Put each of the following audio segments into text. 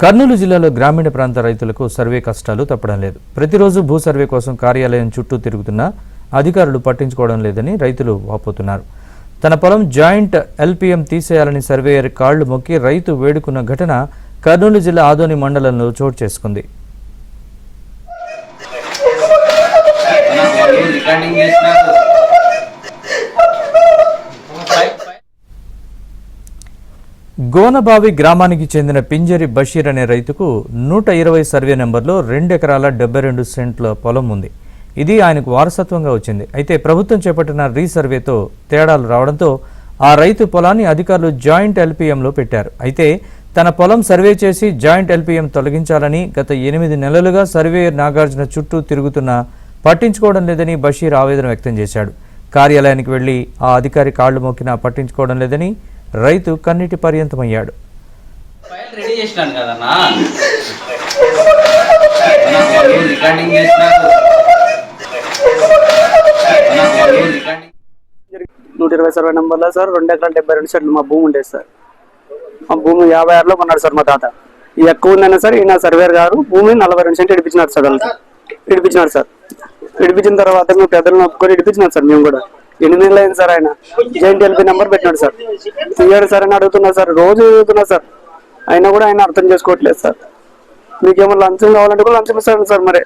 కర్నూలు జిల్లాలో గ్రామీణ ప్రాంత రైతులకు సర్వే కష్టాలు తప్పడం లేదు. ప్రతిరోజు భూ సర్వే కోసం కార్యాలయం చుట్టూ తిరుగుతున్నా అధికారులు పట్టించుకోవడం లేదని రైతులు వాపోతున్నారు. తన పొలం జాయింట్ ఎల్పీఎం తీసేయాలని సర్వేయర్ కాళ్లు మొక్కి రైతు వేడుకున్న ఘటన కర్నూలు జిల్లా ఆదోని మండలంలో చోటు చేసుకుంది. గోనబావి గ్రామానికి చెందిన పింజరి బషీర్ అనే రైతుకు 120 సర్వే నెంబర్లో 2 ఎకరాల 72 సెంట్ల పొలం ఉంది. ఇది ఆయనకు వారసత్వంగా వచ్చింది. అయితే ప్రభుత్వం చేపట్టిన రీసర్వేతో తేడాలు రావడంతో ఆ రైతు పొలాన్ని అధికారులు జాయింట్ ఎల్పీఎంలో పెట్టారు. అయితే తన పొలం సర్వే చేసి జాయింట్ ఎల్పీఎం తొలగించాలని గత 8 నెలలుగా సర్వేయర్ నాగార్జున చుట్టూ తిరుగుతున్నా పట్టించుకోవడం లేదని బషీర్ ఆవేదన వ్యక్తం చేశాడు. కార్యాలయానికి వెళ్లి ఆ అధికారి కాళ్లు మొక్కినా పట్టించుకోవడం లేదని రైతు కన్నీటి పర్యంతమయ్యాడు. సర్వే నెంబర్లో సార్ 2 ఎకరాల 72 సెంట్లు మా భూమి ఉండేది సార్. మా భూమి 56లో కొన్నాడు సార్ మా తాత. ఈ ఎక్కువ ఉందైనా సార్ ఈయన సర్వేర్ గారు భూమి 42 సెంట్లు ఇడిపించినారు సార్. వాళ్ళకి ఇడిపించినారు సార్. ఇడిపించిన తర్వాత మేము పెద్దలను ఒప్పుకొని ఇడిపించినాం సార్. మేము కూడా 8 నెలలు అయింది సార్. ఆయన జాయింట్ ఎల్పీ నెంబర్ పెట్టినాడు సార్. తీయాడు సార్ అని అడుగుతున్నా సార్. రోజు అడుగుతున్నా సార్. అయినా కూడా ఆయన అర్థం చేసుకోవట్లేదు సార్. మీకేమో లంచం కావాలంటే కూడా లంచం ఇస్తాడు సార్. మరి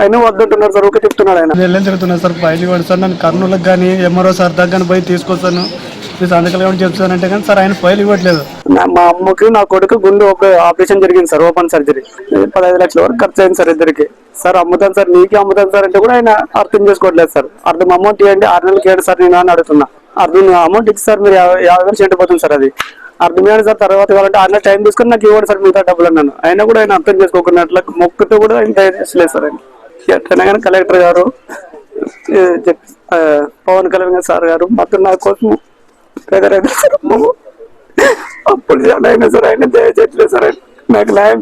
అయినా వద్దంటున్నారు సార్. ఓకే చెప్తున్నాడు ఆయన. వెళ్ళని తిరుగుతున్నారు సార్. ఫైల్ ఇవ్వండి సార్. నన్ను కర్నూలుకి కానీ ఎంఆర్ఓ సార్ దగ్గర పోయి తీసుకొస్తాను, మీ సంతకాలు ఏమైనా చెప్తానంటే కానీ సార్ ఆయన ఫైల్ ఇవ్వట్లేదు. మా అమ్మకి నా కొడుకు గుండె ఒక ఆపరేషన్ జరిగింది సార్. ఓపెన్ సర్జరీ 15 లక్షల వరకు ఖర్చు అయింది సార్ ఇద్దరికి. సార్ అమ్ముతాను సార్, నీకే అమ్ముతాను సార్ అంటే కూడా ఆయన అర్థం చేసుకోవట్లేదు సార్. అర్థం అమౌంట్ ఇవ్వండి, 6 నెలలకి ఏడు సార్ నేను అని అడుగుతున్నా. అర్థం అమౌంట్ ఇచ్చి సార్ మీరు 50,000 సెంట్ పోతుంది సార్. అది అర్థం ఇవ్వండి సార్. తర్వాత కావాలంటే 6 నెలలు టైం తీసుకుని నాకు ఇవ్వండి సార్ మిగతా డబ్బులు అన్నాను. అయినా కూడా ఆయన అర్థం చేసుకోకున్నట్లు మొక్కుతో కూడా ఆయన దయచేసలేదు సార్. ఆయన ఎట్లయినా కానీ కలెక్టర్ గారు, పవన్ కళ్యాణ్ సార్ గారు మొత్తం నా కోసం పేదరైతే సార్ అప్పుడు అయినా సార్ ఆయన దయచేయట్లేదు సార్. నాకు న్యాయం